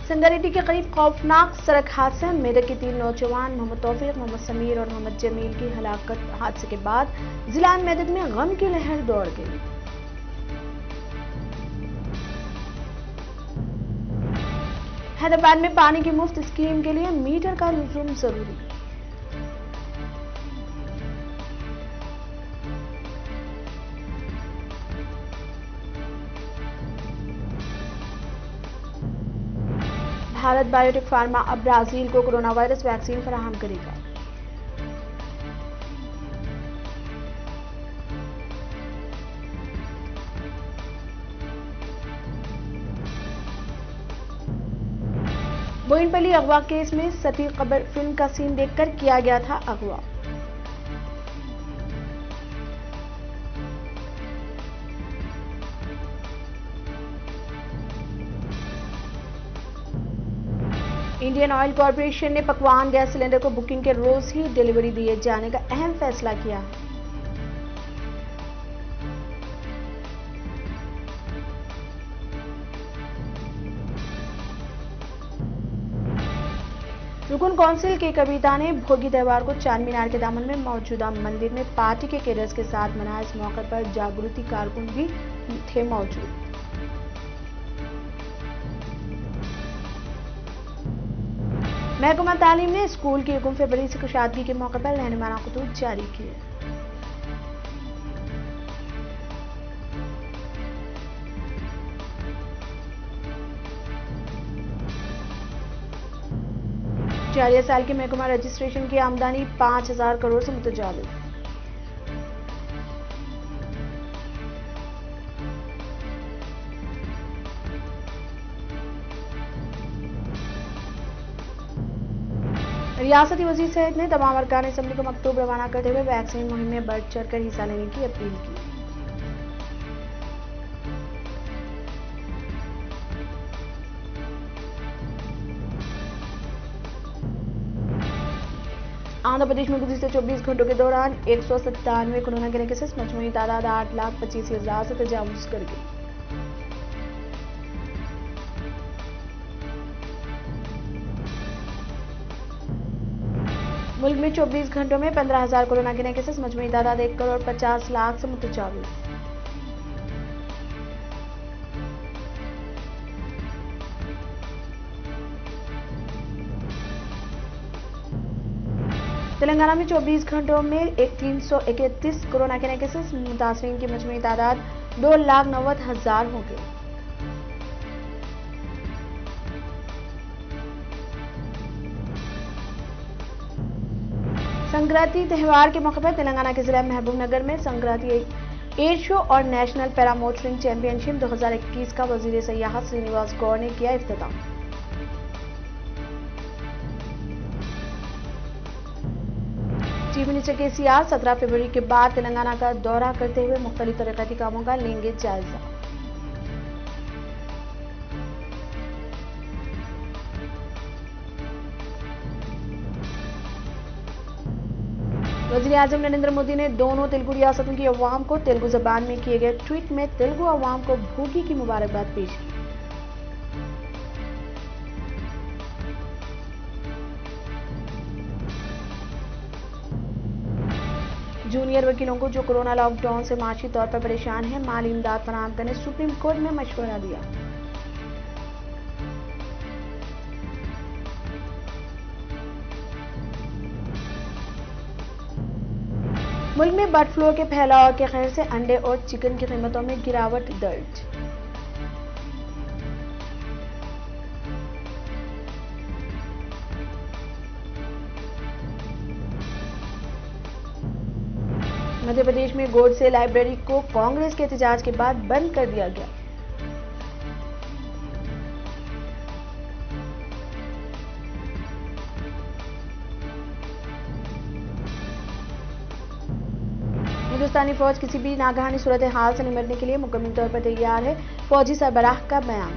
संगारेड्डी के करीब खौफनाक सड़क हादसे में मेरठ के 3 नौजवान मोहम्मद तौफीक, मोहम्मद समीर और मोहम्मद जमील की हलाकत। हादसे के बाद जिला मेरठ में गम की लहर दौड़ गई। हैदराबाद में पानी की मुफ्त स्कीम के लिए मीटर का लुज़ुम जरूरी। भारत बायोटेक फार्मा अब ब्राजील को कोरोना वायरस वैक्सीन फराहम करेगा। बोयिनपल्ली अगवा केस में सती कब्र फिल्म का सीन देखकर किया गया था अगवा। इंडियन ऑयल कॉर्पोरेशन ने पकवान गैस सिलेंडर को बुकिंग के रोज ही डिलीवरी दिए जाने का अहम फैसला किया है। रुकन कौंसिल के कविता ने भोगी त्योहार को चार मीनार के दामन में मौजूदा मंदिर में पार्टी के कैडर्स के साथ मनाया। इस मौके पर जागृति कारकुन भी थे मौजूद। महकमा तालीम ने स्कूल की 1 फरवरी से कुशादगी के मौके पर रहनुमाना खतूत जारी किए। जारिया साल के महकमा रजिस्ट्रेशन की आमदनी 5,000 करोड़ से मुतजाविज। रियासती वजीर सहित ने तमाम अरकान असम्बली को मकतूब रवाना करते हुए वैक्सीन मुहिम में बढ़ चढ़कर हिस्सा लेने की अपील की। आंध्र प्रदेश में गुज़िश्ता 24 घंटों के दौरान 197 कोरोना के केसेस, मजमूई तादाद 8,25,000 से तजावुज कर गई। मुल्क में 24 घंटों में 15,000 कोरोना के नए केसेस, मजमूई तादाद 1,50,00,000 से मुतजाविज। तेलंगाना में 24 घंटों में 331 कोरोना के नए केसेस, मुतासरीन की मजमूई तादाद 2,90,000 हो गई। संक्रांति त्यौहार के मौके पर तेलंगाना के जिला महबूबनगर में संक्रांति एयर शो और नेशनल पैरा मोटरिंग चैंपियनशिप 2021 का वजीर सयाहत श्रीनिवास गौड़ ने किया इफ्तिताह। चीफ मिनिस्टर केसीआर 17 फरवरी के बाद तेलंगाना का दौरा करते हुए मुख्तलिफ तरक्याती कामों का लेंगे जायजा। वज़ीर आज़म नरेंद्र मोदी ने दोनों तेलुगु रियासतों की अवाम को तेलुगु जबान में किए गए ट्वीट में तेलुगु अवाम को भोगी की मुबारकबाद पेश की। जूनियर वकीलों को जो कोरोना लॉकडाउन से माशी तौर पर परेशान हैं, माली इमदाद फराहम करने सुप्रीम कोर्ट में मशवरा दिया। मुल्क में बर्ड फ्लू के फैलाव के खैर से अंडे और चिकन की कीमतों में गिरावट दर्ज। मध्य प्रदेश में गोडसे लाइब्रेरी को कांग्रेस के एहतजाज के बाद बंद कर दिया गया। हिंदुस्तानी फौज किसी भी नागहानी सूरत हाल से निपटने के लिए मुकम्मल तौर पर तैयार है, फौजी सरबराह का बयान।